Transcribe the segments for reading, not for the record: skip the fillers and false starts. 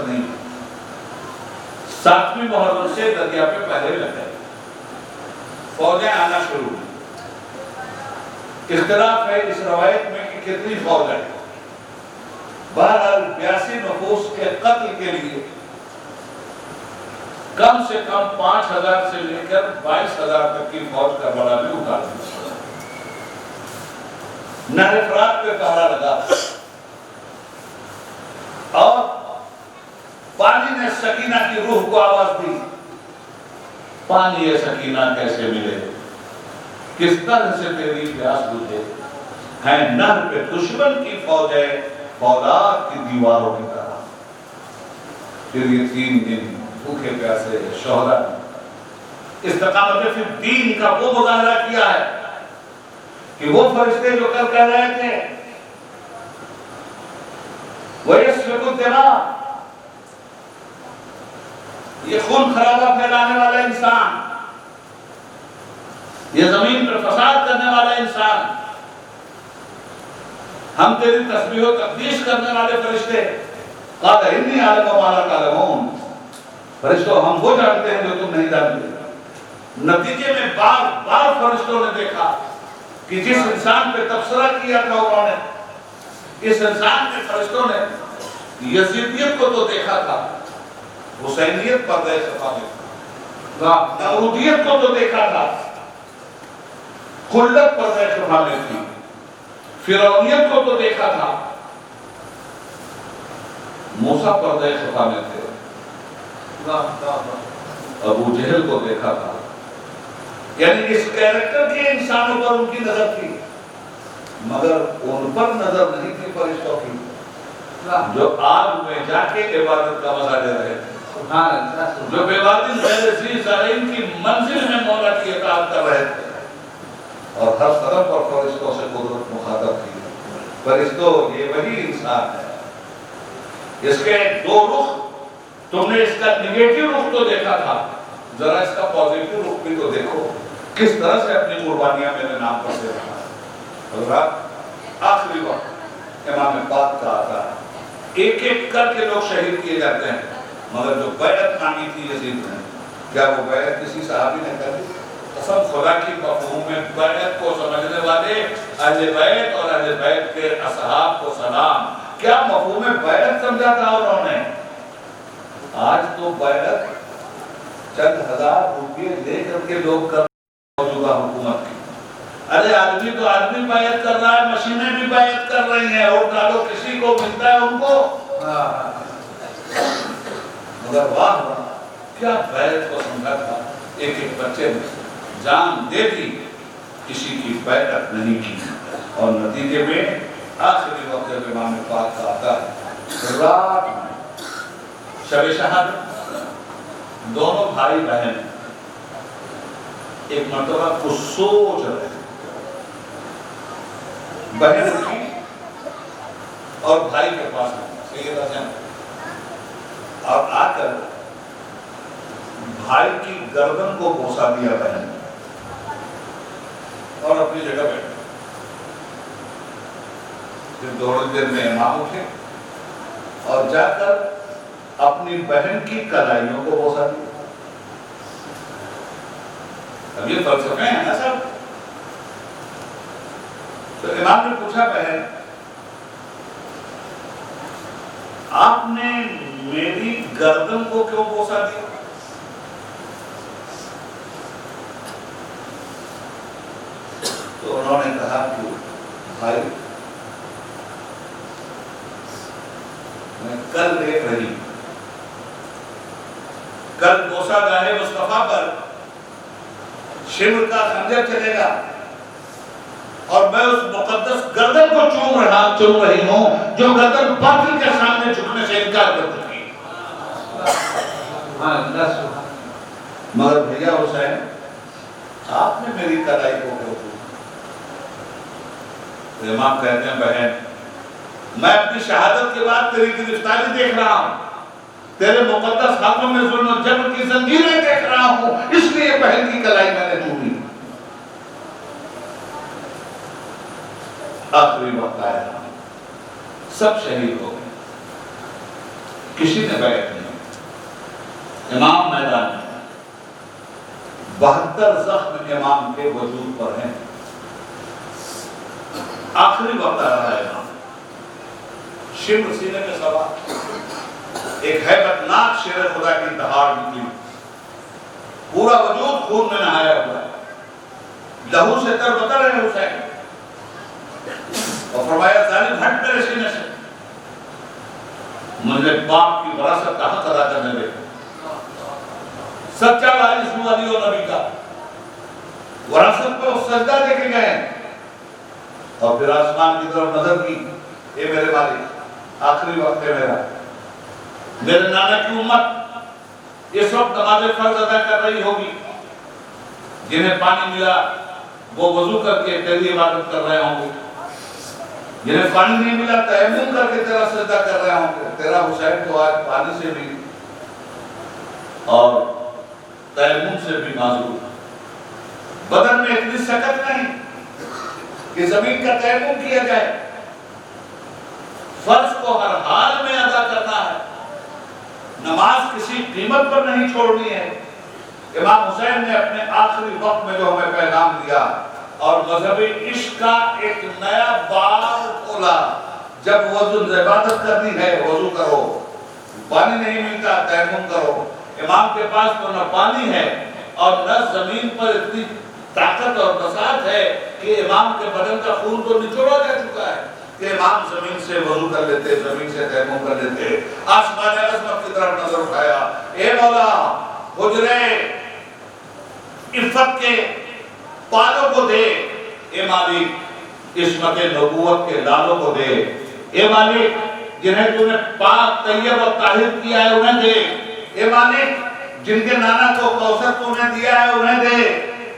نہیں 7ویں محرم سے دریا پہ پہلے لگ گئے، فوجیں آنا شروع ہوئی۔ اختلاف ہے اس روایت میں کہ کتنی فوج ہے، بہرحال 82 نفوس کے قتل کے لیے کم سے کم 5000 سے لے کر 22000 تک کی فوج کربلا میں اتار دی۔ نہر فرات پہ پہرا لگا اور پانی نے سکینہ کی روح کو آواز دی، پانی سکینہ کیسے ملے، کس طرح سے تیری پیاس بجھے، ہے نہر پہ دشمن کی فوج ہے فولاد کی دیواروں کی طرح۔ پھر یہ 3 دن بھوکے پیاسے شہداء نے استقامت فی الدین کا وہ مظاہرہ کیا ہے کہ وہ فرشتے جو کل کہہ رہے تھے وَيَسْفِكُ الدِّمَاءَ، یہ خون خرابہ پھیلانے والا انسان، یہ زمین پر فساد کرنے والا انسان، ہم تیری تسبیح و تقدیس کرنے والے فرشتے، قَالَ إِنِّي أَعْلَمُ مَا لَا تَعْلَمُونَ، فرشتوں ہم وہ جانتے ہیں جو تم نہیں جانتے۔ نتیجے میں بار بار فرشتوں نے دیکھا کہ جس انسان پہ تبصرہ کیا تھا انہوں نے، اس انسان کے فرشتوں نے یزیدیت کو تو دیکھا تھا، حسینیت پردہ صفا میں تھا، نورودیت کو تو دیکھا تھا، خلت پردہ صفا میں تھی، فرعونیت کو تو دیکھا تھا، موسیٰ پردہ صفا میں تھے، ابو جہل کو دیکھا تھا۔ یعنی اس کیریکٹر کے انسانوں پر ان کی نظر تھی، مگر ان پر نظر نہیں تھی فرشتوں کی، جو آگ میں جا کے عبادت کا مزہ لے رہے تھے، جو بیوادی غیر ذی زرعین کی منزل میں مولا کی اطاعت کر رہے تھے، اور ہر طرف پر فرشتوں سے قدرت مخاطب تھی۔ فرشتوں یہ وہی انسان ہے، اس کے 2 رخ، تم نے اس کا نیگیٹو رخ تو دیکھا تھا، ذرا اس کا پوزیٹو رخ بھی تو دیکھو، کس طرح سے اپنی قربانیاں میرے نام پر دے رہا ہے۔ حضرات آخری وقت امام پاک کا آتا ہے، ایک ایک کر کے لوگ شہید کیے جاتے ہیں، مگر جو بیعت مانگی تھی یزید نے، کیا وہ بیعت کسی صحابی نے کر دی؟ قسم خدا کی مفہوم میں بیعت کو سمجھنے والے اہل بیت اور اہل بیت کے اصحاب کو سلام، کیا مفہوم بیعت سمجھا تھا انہوں نے؟ آج تو بیعت چند ہزار روپے لے کر کے لوگ کر موجودہ حکومت کی، ارے آدمی تو آدمی بیعت کر رہا ہے، مشینیں بھی بیعت کر رہی ہیں، اور ڈالو کسی کو ملتا ہے ان کو، مگر واہ کیا بیعت کو سمجھا تھا۔ ایک ایک بچے نے جان دے دی، کسی کی بیعت نہیں کی، اور نتیجے میں آخری وقت جب امام پاک کا آتا ہے، رات میں شب شہادت، دونوں بھائی بہن ایک مرتبہ کو سوچ رہے ہیں، بہن اٹھی اور بھائی کے پاس سیدہ زینب، اور آ کر بھائی کی گردن کو بوسا دیا بہن نے، اور اپنی جگہ بیٹھے۔ پھر تھوڑی دیر میں امام اٹھے اور جا کر اپنی بہن کی کلائیوں کو بوسا دیا۔ اب یہ فلسفے ہیں نا سب۔ تو امام نے پوچھا بہن، آپ نے میری گردن کو کیوں بوسا دیا؟ تو انہوں نے کہا کہ بھائی میں کل دیکھ رہی، کل بوسا گاہ مصطفیٰ پر شمر کا خنجر چلے گا، اور میں اس مقدس گردن کو چوم رہی ہوں جو گردن باطل کے سامنے جھکنے سے انکار کر چکی۔ مگر بھیا حسین، آپ نے میری کلائی کو کیوں چوما؟ امام کہتے ہیں بہن، میں اپنی شہادت کے بعد تیری گرفتاری دیکھ رہا ہوں، تیرے مقدس ہاتھوں میں ظلم و جبر کی زنجیریں دیکھ رہا ہوں، اس لیے بہن کی کلائی میں نے چومی۔ آخری وقت آیا، سب شہید ہو گئے، کسی نے بیعت نہیں. امام میدان میں 72 زخم امام کے وجود پر ہیں. آخری وقت آ رہا ہے امام. شمر سینے میں سوار, ایک ہیبتناک شیر خدا کی دہاڑ نکلی, پورا وجود خون میں نہایا ہوا ہے, لہو سے تربتر ہے حسین, اور فرمایا ظالم ہٹ میرے سینے سے, مجھے باپ کی وراثت کا حق ادا کرنے دے. سچا وارث ہوں علی و نبی کا, وراثت پہ وہ سجدہ دے کے گئے, اور پھر آسمان کی طرف نظر کی, اے میرے مالک آخری وقت ہے میرا, میرے نانا کی امت اس وقت نماز فرض ادا کر رہی ہوگی, جنہیں پانی ملا وہ وضو کر کے تیری عبادت کر رہے ہوں گے, جنہیں پانی نہیں ملا تیمم کر کے تیرا سجدہ کر رہے ہوں گے. تیرا حسین تو آج پانی سے بھی اور تیمم سے بھی معذور, بدن میں اتنی سکت نہیں کہ زمین کا تیمم کیا جائے. فرض کو ہر حال میں ادا کرنا ہے, نماز کسی قیمت پر نہیں چھوڑنی ہے. امام حسین نے اپنے آخری وقت میں جو ہمیں پیغام دیا اور مذہبی عشق کا ایک نیا باب کھولا. جب وضو عبادت کرنی ہے وضو کرو, پانی نہیں ملتا تیمم کرو. امام کے پاس تو نہ پانی ہے اور نہ زمین پر اتنی طاقت اور بساط ہے کہ امام کے بدن کا خون تو نچوڑا جا چکا ہے کہ امام زمین سے وضو کر لیتے, زمین سے تیمم کر لیتے. آسمان عظمت کی طرف نظر اٹھایا, اے مولا حجرے عفت کے پالوں کو دے, اے مالک عصمت نبوت کے لالوں کو دے, اے مالک جنہیں تو نے پاک طیب و طاہر کیا ہے انہیں دے, اے مالک جن کے نانا کو کوثر تو نے دیا ہے انہیں دے,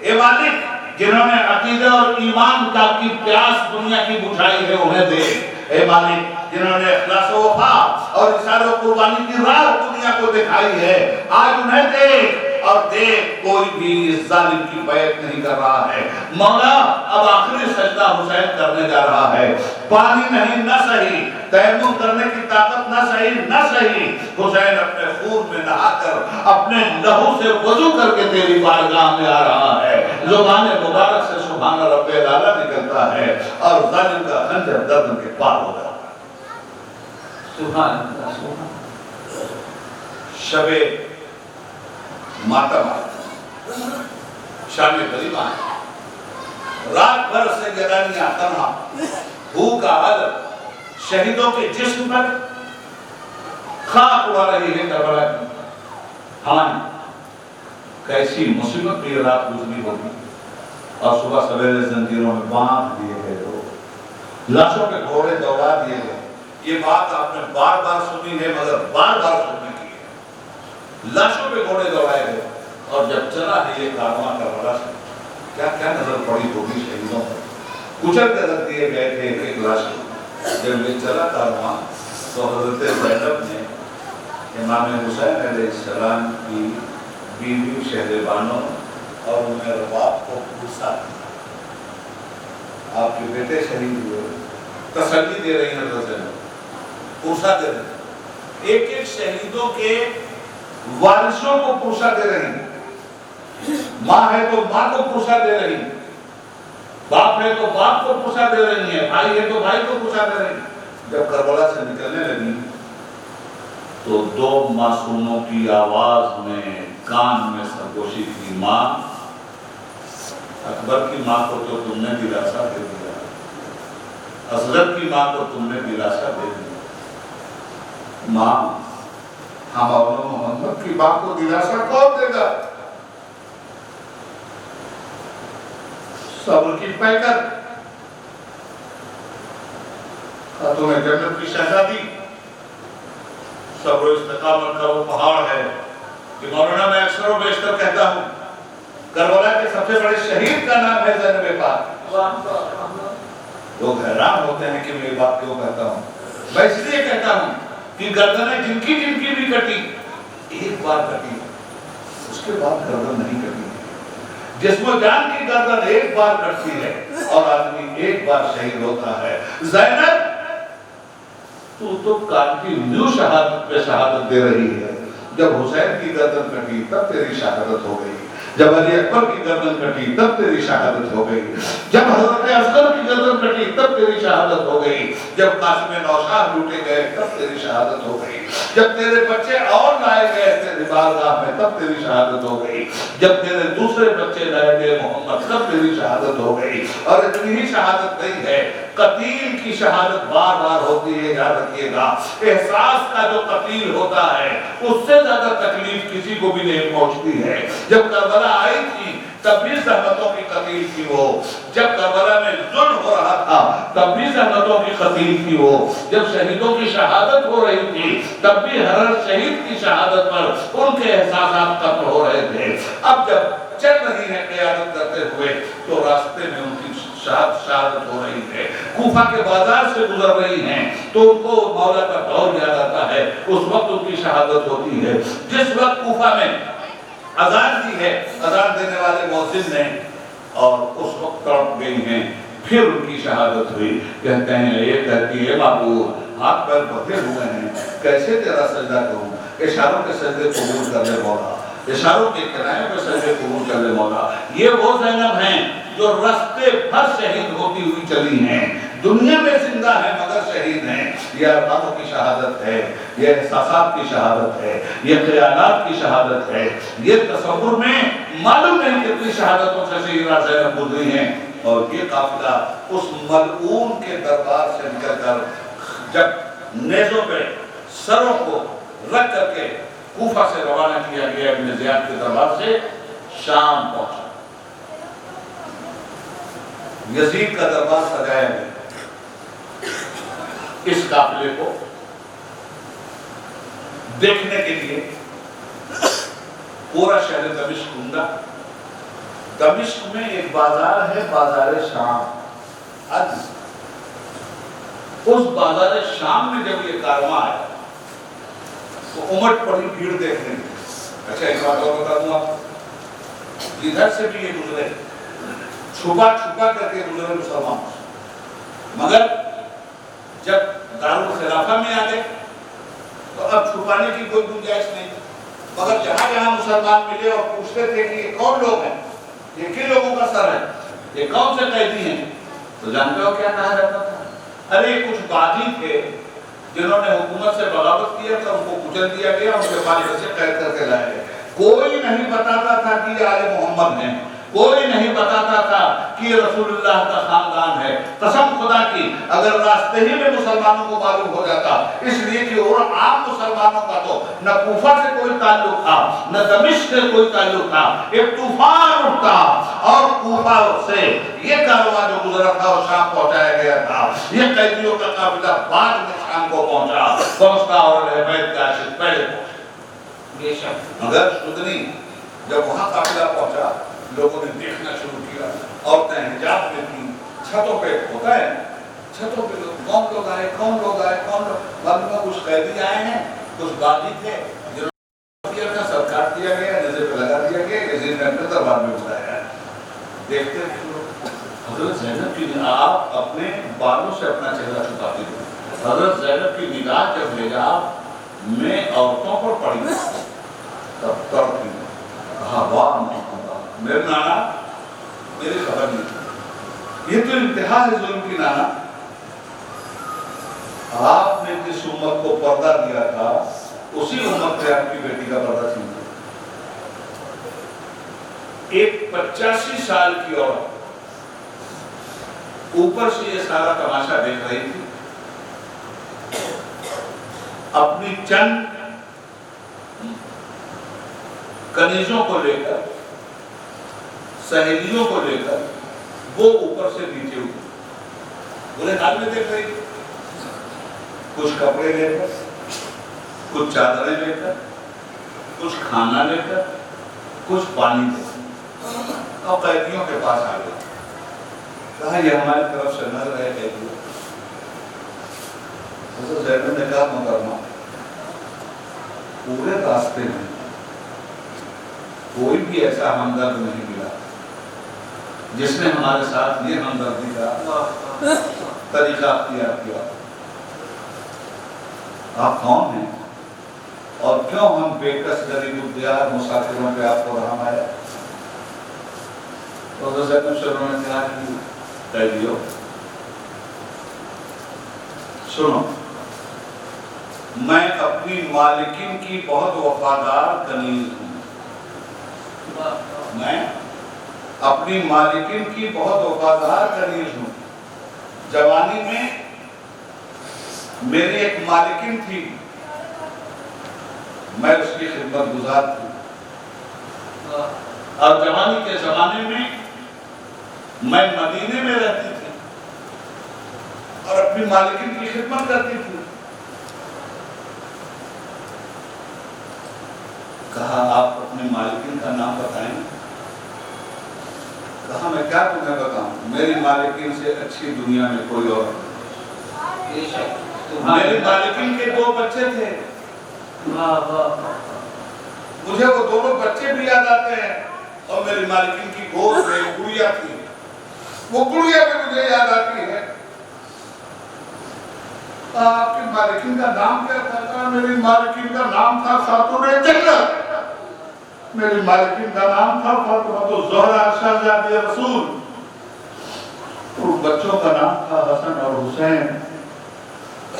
اے مالک جنہوں نے عقیدہ اور ایمان کی پیاس دنیا کی بجھائی ہے انہیں دے, اے مالک جنہوں نے اخلاص و وفا اور اثار و قربانی کی راہ دنیا کو دکھائی ہے آج انہیں دے. اور دیکھ کوئی بھی اس ظالم کی بیعت نہیں کر رہا ہے. مولا اب آخری سجدہ حسین کرنے جا رہا ہے, پانی نہیں نہ صحیح, تیمم کرنے کی طاقت نہ صحیح نہ صحیح, حسین اپنے خون میں نہا کر اپنے لہو سے وضو کر کے تیری بارگاہ میں آ رہا ہے. زبان مبارک سے سبحان رب الاعلیٰ نکلتا ہے اور ظالم کا خنجر درد کے پار ہو جاتا ہے. سبحان اللہ, سبحان شب ماتم شام غریبہ ہے, رات بھر سے گدانیاں تنہا, بھوکا حالت, شہیدوں کے جسم پر خاک اڑا رہی ہے کربلا کی. ہاں کیسی مصیبت بھی رات گزری ہوگی, اور صبح سویرے زنجیروں میں باندھ دیے گئے لوگ, لاشوں پہ گھوڑے دوڑا دیے گئے. یہ بات آپ نے بار بار سنی ہے مگر بار بار سننے کی ہے. لاشوں پہ گھوڑے دوڑائے گئے, اور جب چلا ہے یہ کارواں کربلا سے کیا کیا نظر پڑی ہوگی شہیدوں پر. کچل کے رکھ دیے گئے تھے ایک لاش کو. جب یہ چلا کارواں تو حضرت زینب نے امام حسین علیہ السلام کی بیوی شہربانو اور انہیں رباب کو پوچھا, آپ کے بیٹے شہید ہوئے, تسلی دے رہی ہیں حضرت زینب, پوچھا دے رہی ہیں, ایک ایک شہیدوں کے وارثوں کو پوچھا دے رہی ہیں. ماں ہے تو ماں کو پوچھا دے رہی ہیں, باپ ہے تو باپ کو پوچھا دے رہی ہیں, بھائی ہے تو بھائی کو پوچھا دے رہی ہیں. جب کربلا سے نکلنے لگی تو دو معصوموں کی آواز میں کان میں سرگوشی کی, ماں اکبر کی ماں کو تو تم نے دلاسا دے دیا, اصغر کی ماں کو تم نے دلاسا دے دیا, ماں ہم اولو محمد کی ماں کو دلاسا کون دے گا. صبر کی پیکر خاتون جنت کی شہزادی, صبر و استقامت کا وہ پہاڑ ہے کہ مولانا میں اکثر و بیشتر کہتا ہوں کربلا کے سب سے بڑے شہید کا نام ہے زینب پاک. لوگ حیران ہوتے ہیں کہ میں یہ بات کیوں کہتا ہوں. میں اس لیے کہتا ہوں کہ گردنیں جن کی بھی کٹی ایک بار کٹی, اس کے بعد گردن نہیں کٹی. جسم و جان کی گردن ایک بار کٹتی ہے اور آدمی ایک بار شہید ہوتا ہے. زینب تو کنٹینیو شہادت پہ شہادت دے رہی ہے. جب حسین کی گردن کٹی تب تیری شہادت ہو گئی. جب علی اکبر کی گردن کٹی تب تیری شہادت ہو گئی. جب حضرت اصغر کی گردن کٹی تب تیری شہادت ہو گئی. جب قاسم نوشاد لوٹے گئے تب تیری شہادت ہو گئی. جب تیرے بچے اور لائے گئے تیری بارگاہ میں تب تیری شہادت ہو گئی. جب تیرے دوسرے بچے لائے گئے محمد تب تیری شہادت ہو گئی. اور اتنی ہی شہادت نہیں ہے، قتیل کی شہادت بار بار ہوتی ہے. یاد رکھیے گا، احساس کا جو قتیل ہوتا ہے اس سے زیادہ تکلیف کسی کو بھی نہیں پہنچتی ہے. جب کربلا آئی تھی تب بھی زحمتوں کی قتیل تھی وہ. جب کربلا میں ظلم ہو رہا تھا تب بھی زحمتوں کی قتیل تھی وہ. جب شہیدوں کی شہادت ہو رہی تھی تب بھی ہر شہید کی شہادت پر ان کے احساسات قتل ہو رہے تھے. اب جب چل رہی ہے قیادت کرتے ہوئے تو راستے میں ان کی شہادت ہو رہی ہے. کوفہ کے بازار سے گزر رہی ہیں تو ان کو مولا کا دور یاد آتا ہے. اس وقت ان کی شہادت ہوتی ہے. جس وقت کوفہ میں اذان دی ہے اذان دینے والے مؤذن نے اور اس وقت تڑپ گئی ہیں، پھر ان کی شہادت ہوئی. کہتے ہیں، یہ کہتی ہے معبود ہاتھ پیر بندھے ہوئے ہیں، کیسے تیرا سجدہ کروں؟ اشاروں کے سجدے قبول کر لے مولا، اشاروں کے کنائے پہ سجدے قبول کر لے مولا. یہ وہ زینب ہیں جو رستے بھر شہید ہوتی ہوئی چلی ہیں. دنیا میں زندہ ہے مگر شہید ہیں. یہ ارمانوں کی شہادت ہے، یہ احساسات کی شہادت ہے، یہ خیالات کی شہادت ہے. یہ تصور میں معلوم نہیں کتنی شہادتوں سے سیدہ زینب گزری ہیں. اور یہ قافلہ اس ملعون کے دربار سے نکل کر جب نیزوں پہ سروں کو رکھ کر کے کوفہ سے روانہ کیا گیا ابن زیاد کے دربار سے، شام پہنچا. یزید کا دربار سجایا گیا. اس قافلے کو دیکھنے کے لیے پورا شہر دمشق گھوما. دمشق میں ایک بازار ہے، بازار شام. اس بازار شام میں جب یہ کارواں آیا تو امٹ پڑی بھیڑ دیکھنے میں. اچھا ایک بات اور بتا دوں آپ، ادھر سے بھی یہ گزرے، چھپا چھپا کر کے گزرے مسلمان، مگر جب دارالخلافہ میں آ گئے تو اب چھپانے کی کوئی گنجائش نہیں. مگر جہاں جہاں مسلمان ملے اور پوچھتے تھے کہ یہ کون لوگ ہیں، یہ کن لوگوں کا سر ہے، یہ کون سے قیدی ہیں، تو جانتے ہو کیا کہا جاتا تھا؟ ارے کچھ باغی تھے جنہوں نے حکومت سے بغاوت کیا تھا، ان کو کچل دیا گیا، ان کے پاس سے قید کر کے لائے گئے. کوئی نہیں بتاتا تھا کہ یہ آل محمد ہیں، کوئی نہیں بتاتا تھا کہ یہ رسول اللہ کا خاندان ہے. قسم خدا کی اگر راستے ہی میں مسلمانوں کو معلوم ہو جاتا، اس لیے کہ اور عام مسلمانوں کا تو نہ کوفہ سے کوئی تعلق تھا نہ دمشق سے کوئی تعلق تھا. ایک طوفان اٹھتا اور کوفہ سے یہ کارواں جو گزرا تھا اور شام پہنچایا گیا تھا. یہ قیدیوں کا قافلہ بعد میں شام کو پہنچتا اور اہل بیت کے عاشق پہلے پہنچا. مگر سدنی جب وہاں قافلہ پہنچا لوگوں نے دیکھنا شروع کیا. عورتیں حجاب میں تھیں، چھتوں پہ ہوتا ہے، چھتوں پہ کون لوگ آئے، کون لوگ آئے، کون لوگ. معلوم ہے کچھ قیدی آئے ہیں، کچھ باغی تھے جنہوں نے کیا سر کاٹ دیا گیا، نظر پہ لگا دیا گیا، یزید نے اپنے دربار میں بلایا. دیکھتے حضرت زینب کی آپ اپنے بالوں سے اپنا چہرہ چھپاتی تھی. حضرت زینب کی نگاہ جب حجاب میں عورتوں پر پڑی تب تڑپ گئی. کہا واہ میرے نانا، میری خبر نہیں، یہ تو انتہا ہے ظلم کی نانا. آپ نے جس امت کو پردہ دیا تھا اسی امت میں آپ کی بیٹی کا پردہ چھین دیا. ایک 85 سال کی عورت اوپر سے یہ سارا تماشا دیکھ رہی تھی. اپنی چند کنیزوں کو لے کر، سہیلیوں کو لے کر وہ اوپر سے نیچے ہوئی برے حال میں دیکھ رہی تھی. کچھ کپڑے لے کر، کچھ چادریں لے کر، کچھ کھانا لے کر، کچھ پانی لے کر، اور قیدیوں کے پاس آ گئے. کہا یہ ہماری طرف سے نہ رہے قیدیوں. حضرت زینب نے کہا محترمہ، پورے راستے میں کوئی بھی ایسا ہمدرد نہیں ملا جس نے ہمارے ساتھ یہ ہمدردی کا طریقہ اختیار کیا. آپ کون ہیں اور کیوں ہم بےکس غریب الدیار مسافروں پہ آپ کو رحم آیا؟ تو حضرت نے کہا کہ قیدیو سنو، میں اپنی مالکین کی بہت وفادار کنیز ہوں، میں اپنی مالکین کی بہت وفادار کنیز ہوں۔ جوانی میں میری ایک مالکین تھی، میں اس کی خدمت گزار تھی، اور جوانی کے زمانے میں میں مدینے میں رہتی تھی اور اپنی مالکین کی خدمت کرتی تھی۔ کہا آپ اپنے مالکین کا نام بتائیں۔ کہا میں کیا تمہیں بتاؤں، میری مالکین سے اچھی دنیا میں کوئی اور نہیں۔ میری مالکین کے 2 بچے تھے، مجھے وہ دونوں بچے بھی یاد آتے ہیں، اور میری مالکین کی گود میں گڑیا تھی، وہ گڑیا بھی مجھے یاد آتی ہے۔ آپ کی مالکین کا نام کیا تھا؟ میری مالکین کا نام تھا خاتون جنت، میری مالکین کا نام تھا فاطمہ الزہرا شہزادی رسول، اور بچوں کا نام تھا حسن اور حسین،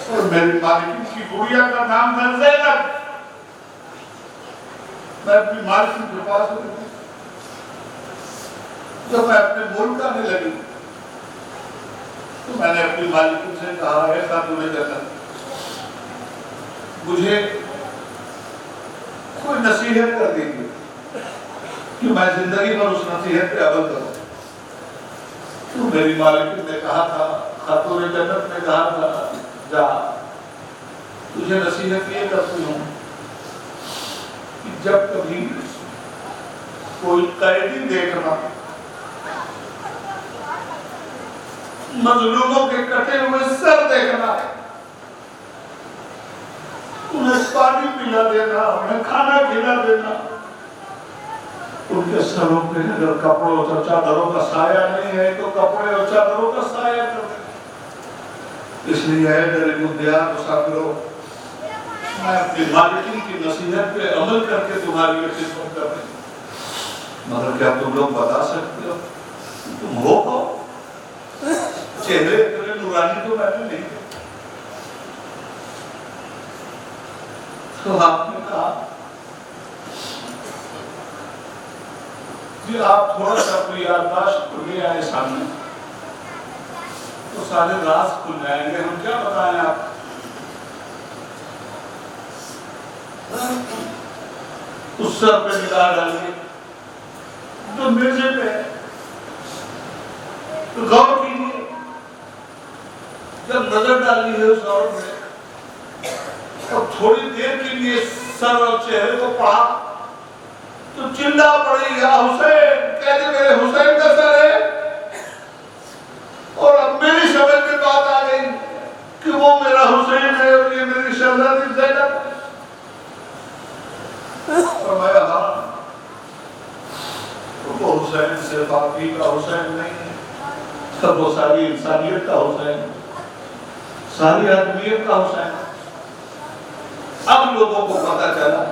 اور میری مالکین کی گڑیا کا نام تھا زینب۔ میں اپنی مالکین کے پاس ہوئی، جب میں اپنے ملک آنے لگی تو میں نے اپنی مالکین سے کہا، اے خاتون جنت، مجھے کوئی نصیحت کر دیجیے کہ میں زندگی پر اس نصیحت پہ عمل کروں۔ تو میری مالکین نے کہا تھا، خاتون جنت نے کہا تھا، جا تجھے نصیحت یہ کرتی ہوں کہ جب کبھی کوئی قیدی دیکھنا، مظلوموں کے کٹے ہوئے سر دیکھنا، انہیں پانی پلا دینا، انہیں کھانا کھلا دینا، ان کے سروں پہ اگر کپڑوں اور چادروں کا سایہ نہیں ہے تو کپڑے اور چادروں کا سایہ کر دیں۔ اس لیے اے غریب الدیار مسافروں، میں اپنی مالکین کی نصیحت پہ عمل کر کے تمہاری خدمت کر رہی ہوں، مگر کیا تم لوگ بتا سکتے ہو تم ہو کون؟ چہرے اتنے نورانی تو میں نے نہیں دیکھے۔ تو آپ نے کہا کہ آپ تھوڑا سا اپنی یادداشت کو لے آئے سامنے تو سارے راز کھل جائیں گے، ہم کیا بتائیں آپ؟ اس سر پہ نگاہ ڈالیے تو میزے پہ تو غور کیجیے، جب نظر ڈالی ہے اس عورت میں اور تھوڑی دیر کے لیے سر اور چہرے کو پڑھا تو چلا پڑی، یا حسین، کہتے میرے حسین کا سر ہے۔ اور اب میری سمجھ میں بات آ گئی کہ وہ میرا حسین ہے اور یہ میری شہزادی زینب ہے۔ فرمایا ہاں، وہ حسین صرف آپ ہی کا حسین نہیں ہے، وہ ساری انسانیت کا حسین، ساری آدمیت کا حسین۔ اب لوگوں کو پتہ چلا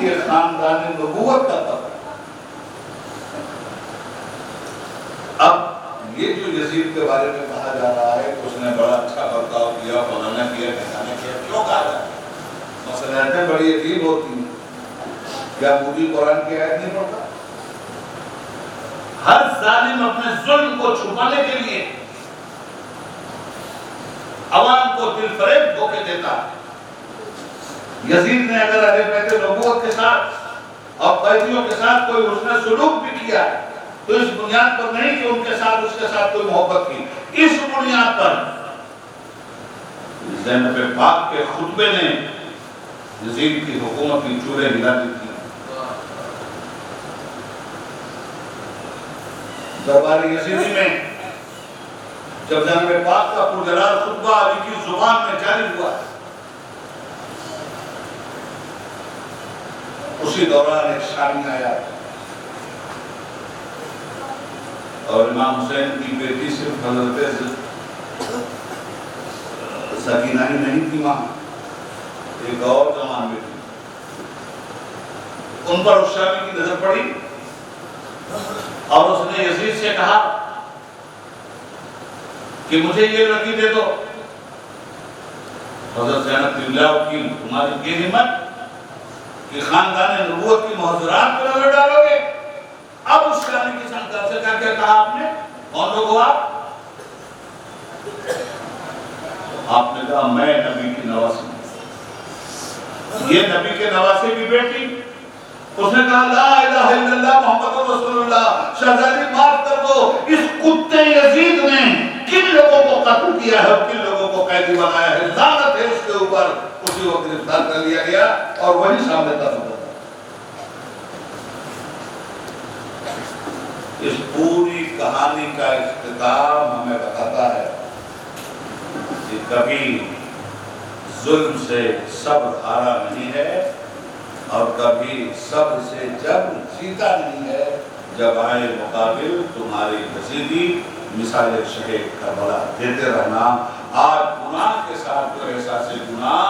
یہ خاندان نبوت کا تھا۔ اب یہ جو یزید کے بارے میں کہا جا رہا ہے کہ اس نے بڑا اچھا برتاؤ کیا، فلانا کیا، ٹھکانا کیا، کیوں کہا جا رہا ہے؟ مسئلہ بڑی عجیب ہوتی ہیں، کیا مودی قرآن کی آیت نہیں پڑھتا؟ ہر ظالم اپنے ظلم کو چھپانے کے لیے عوام کو دل فریب دھوکے دیتا ہے۔ یزید نے اگر اہل بیت نبوت کے ساتھ اور قیدیوں کے ساتھ کوئی حسن سلوک بھی کیا ہے تو اس بنیاد پر نہیں کہ ان کے ساتھ کوئی محبت کی، اس بنیاد پر زینب پاک کے خطبے نے یزید کی حکومت کی چولے ہلا دی تھی۔ دربار یزیدی میں جب جناب پاک کا پرجلال خطبہ علی کی زبان میں جاری ہوا، اسی دوران ایک شامی آیا اور امام حسین کی بیٹی صرف حضرت سکینہ ہی نہیں تھی وہاں، ایک اور جوان بیٹی، ان پر اس شامی کی نظر پڑی اور اس نے یزید سے کہا کہ مجھے یہ لڑکی دے دو۔ حضرت زینب بنت کی تمہاری کی ہمت کہ خاندان نبوت کی محاضرات پر نظر ڈالو گے؟ اب اس شامی کی سنگار سے کیا کہا آپ نے؟ کون لوگ ہو آپ؟ آپ نے کہا میں نبی کی نواسی ہوں۔ یہ نبی کے نواسی کی بیٹی؟ اس نے کہا لا الہ الا اللہ محمد رسول اللہ۔ شہزادی معاف کر دو، اس کتے یزید نے کن لوگوں کو قتل کیا ہے اور کن لوگوں کو قیدی بنایا ہے، لعنت ہے اس کے اوپر۔ اسی وقت گرفتار کر لیا گیا اور وہی سامنے دفن ہوا۔ اس پوری کہانی کا اختتام ہمیں بتاتا ہے کہ کبھی ظلم سے صبر ہارا نہیں ہے اور کبھی صبر سے جب جیتا نہیں ہے۔ جب آئے مقابل تمہاری رسیدی مثال شہید کربلا دیتے رہنا۔ آج گناہ کے ساتھ جو احساس گناہ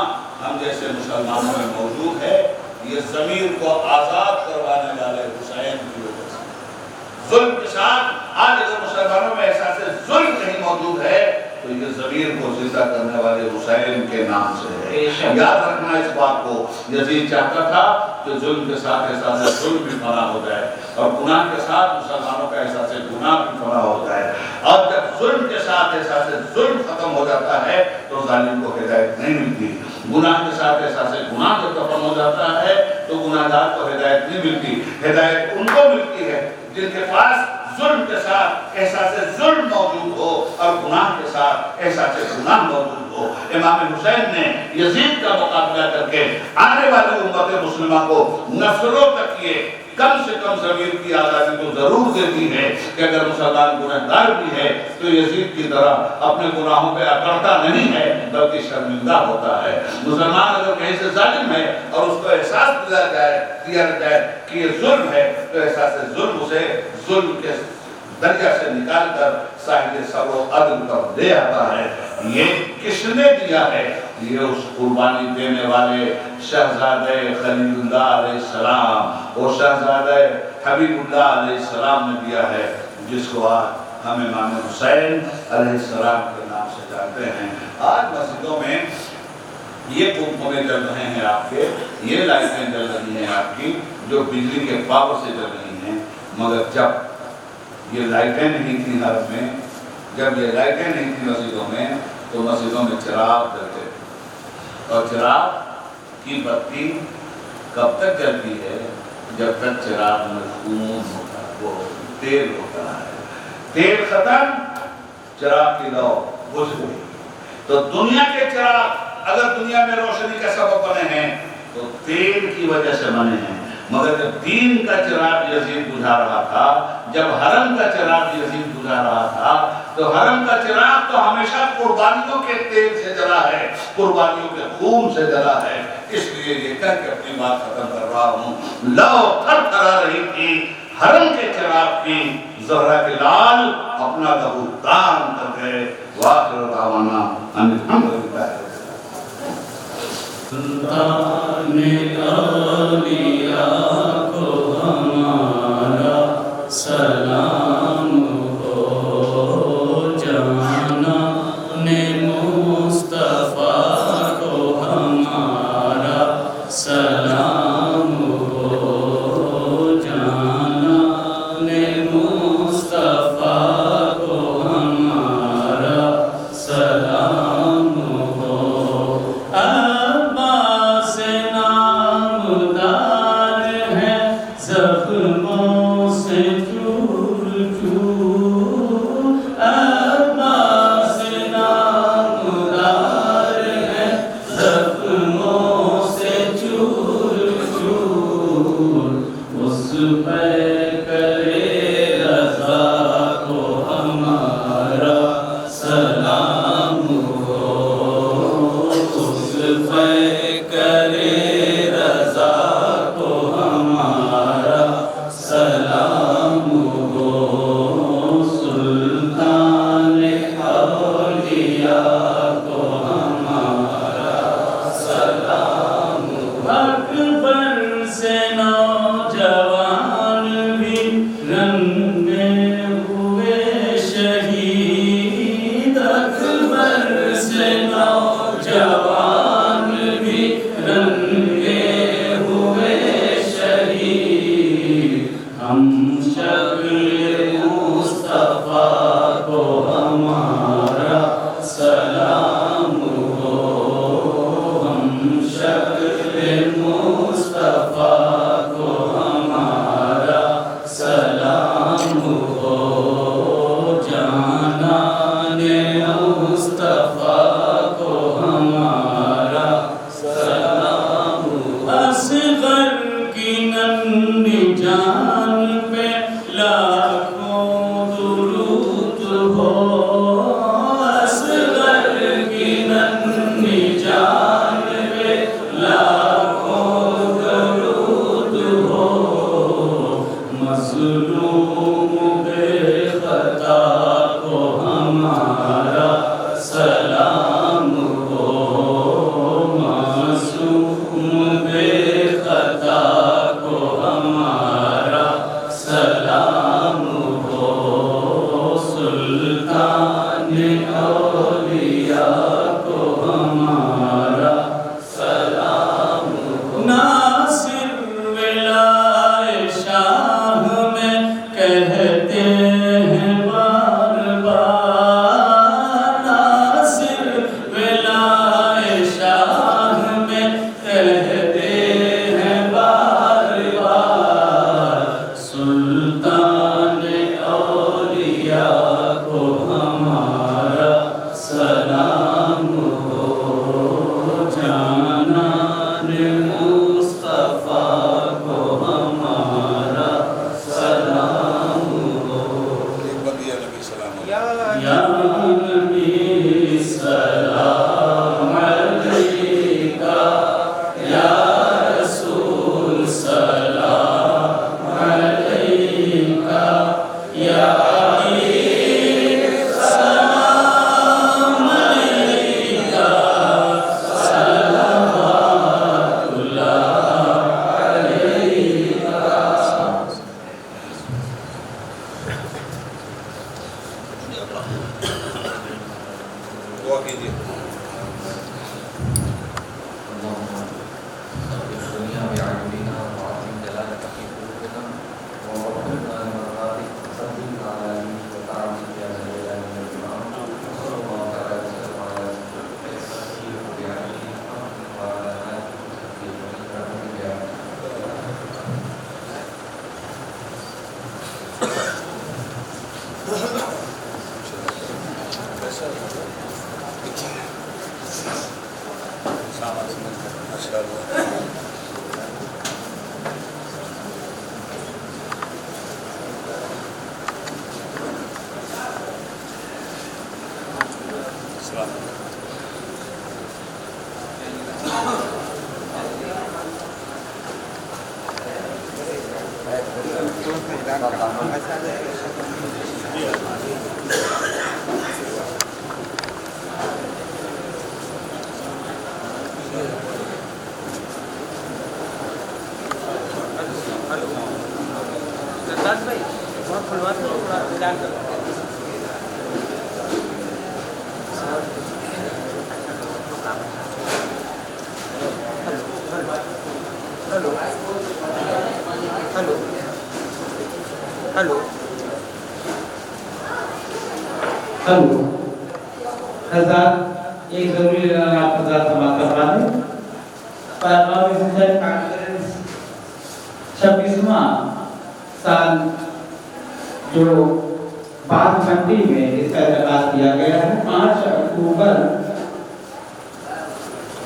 ہم جیسے مسلمانوں میں موجود ہے، یہ ضمیر کو آزاد کروانے والے حسین کی وجہ سے۔ ظلم کے ساتھ آج اگر مسلمانوں میں احساس ظلم نہیں موجود ہے تو یہ ضمیر کو زندہ کرنے والے حسین کے نام سے ہے۔ یاد رکھنا اس بات کو، یزید چاہتا تھا کہ ظلم کے ساتھ احساس ظلم بھی فنا ہو جائے اور گناہ کے ساتھ مسلمانوں کا احساس گناہ بھی فنا ہو جائے۔ اور جب ظلم کے ساتھ احساس ظلم ختم ہو جاتا ہے تو ظالم کو ہدایت نہیں ملتی۔ گناہ کے ساتھ احساس گناہ جب ختم ہو جاتا ہے تو گناہ گار کو ہدایت نہیں ملتی۔ ہدایت ان کو ملتی ہے جن کے پاس ظلم کے ساتھ احساس ظلم موجود ہو اور گناہ کے ساتھ احساس گناہ موجود ہو۔ امام حسین نے یزید کا مقابلہ کر کے آنے والی امت مسلمہ کو نسلوں تک یہ کم سے کم ضمیر کی آزادی تو ضرور دیتی ہے کہ اگر مسلمان گنہگار بھی ہے تو یزید کی طرح اپنے گناہوں پہ اکڑتا نہیں ہے بلکہ شرمندہ ہوتا ہے۔ مسلمان اگر کہیں سے ظالم ہے اور اس کو احساس دیا جائے کہ یہ ظلم ہے تو احساس ظلم اسے ظلم کے درجہ سے نکال کر ساحل صبر و عدل پر لے آتا ہے۔ یہ کس نے دیا ہے؟ یہ اس قربانی دینے والے شہزادہ خلیل اللہ علیہ السلام اور شہزادہ حبیب اللہ علیہ السلام نے دیا ہے، جس کو آج ہم امام حسین علیہ السلام کے نام سے جانتے ہیں۔ آج مسجدوں میں یہ پمپیں چل رہے ہیں آپ کے، یہ لائٹیں چل رہی ہیں آپ کی جو بجلی کے پاور سے چل رہی ہیں، مگر جب یہ لائٹیں نہیں تھیں حرم میں، جب یہ لائٹیں نہیں تھیں مسجدوں میں تو مسجدوں میں چراغ جلتے تھے، اور چراغ کی بتی کب تک جلتی ہے؟ جب تک چراغ میں خون ہوتا ہے، وہ تیل ہوتا ہے، تیل ختم چراغ کی لو بجھ گئی۔ تو دنیا کے چراغ اگر دنیا میں روشنی کا سبب بنے ہیں تو تیل کی وجہ سے بنے ہیں، مگر جب دین کا چراغ یزید بجھا رہا تھا، جب حرم کا چراغ یزید بجھا رہا تھا، تو حرم کا چراغ تو ہمیشہ قربانیوں کے تیل سے جلا ہے، قربانیوں کے خون سے جلا ہے۔ اس لیے یہ کہہ کے اپنی بات ختم کر رہا ہوں، لو تھر تھرا رہی تھی حرم کے چراغ کی، زہرا کے لال اپنا لہو دان کر گئے۔ وآخر دعوانا ان الحمد للہ۔ سلطان اولیاء کو ہمارا سلام ہو، جانان مصطفیٰ کو ہمارا سلام ہو، جانان مصطفیٰ کو ہمارا سلام ہو۔ عباس نامدار ہے مصطفیٰ کو ہمارا سلام ہو، جانان مصطفیٰ کو ہمارا سلام ہو، اصغر کی ننھی جان پہ لاکھوں درود ہو، اصغر کی ننھی جان پہ لاکھوں درود ہو، مظلوم بے خطا کو ہمارا سلام ہو، معصوم بے خطا کو ہمارا سلام ہو، سلطان اولیاء کو ہمارا سلام ہو، ناصر ولائے شاہ میں کہتے ہیں بار بار، ناصر ولائے شاہ میں کہتے ہیں بار بار، سلطان اولیاء کو ہمارا سلام ہو، جانان مصطفیٰ کو ہمارا سلام ہو، یا نبی سلام علیکہ، یا رسول سلام علیکہ، یا حبیب سلام علیکہ، صلوات اللہ علیکہ۔ دعا کیجیے۔ الدنيا بعيوننا وعظيم جلالك في قلوبنا ووفقنا لمرضاتك وصدق على دينك وطاعتك يا ذا الجلال والإكرام، وصلى الله تعالى وسلم على سيدنا بعينه وعلى آله وصحبه وسلم يا ہلو حضرات، ایک ضروری اعلان آپ کے ساتھ سماعت کروا دیں۔ پیغام زندہ کانفرنس 26واں سال جو بعد منڈی میں اس کا انعقاد کیا گیا ہے 5 اکتوبر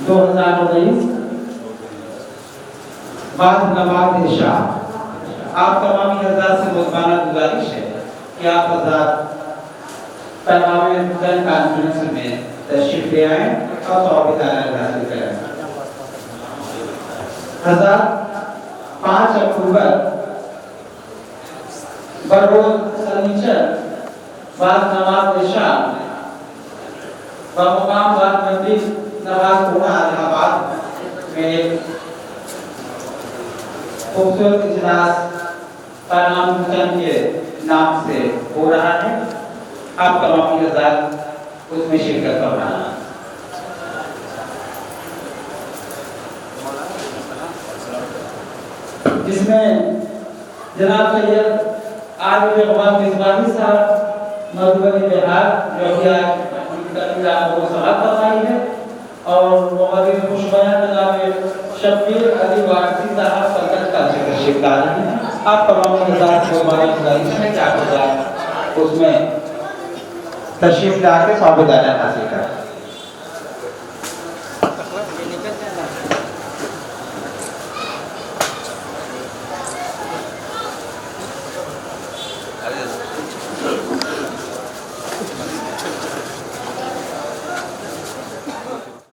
2019 بعد نماز عشاء۔ آپ تمام حضرات سے مطمئنہ گزارش ہے کہ آپ حضرات پیغام زندہ کانفرنس میں تشریف لے آئیں اور ثواب تعالیٰ حاصل کریں۔ حضرات 5 اکتوبر بروز سنیچر بعد نماز عشاء بمقام بعد منڈی نواز پورہ الہ آباد میں ایک خوبصورت اجلاس پیغام حسین کے نام سے ہو رہا ہے۔ آپ تمام حضرات اس میں شرکت کرنا ہے۔ جس میں جناب سید عارف اقبال مصباحی صاحب مدھوبنی بہار جو کہ آج آپ کو سماعت فرمائی ہے، اور مؤرخ خوش بیان جناب شبیر علی وارسی صاحب کلکتہ سے تشریف لا رہے ہیں. آپ تمام حضرات کو مبارکباد ہے کہ آپ حضرات اس میں تشریف لا کے ثواب دارہ حاصل کریں.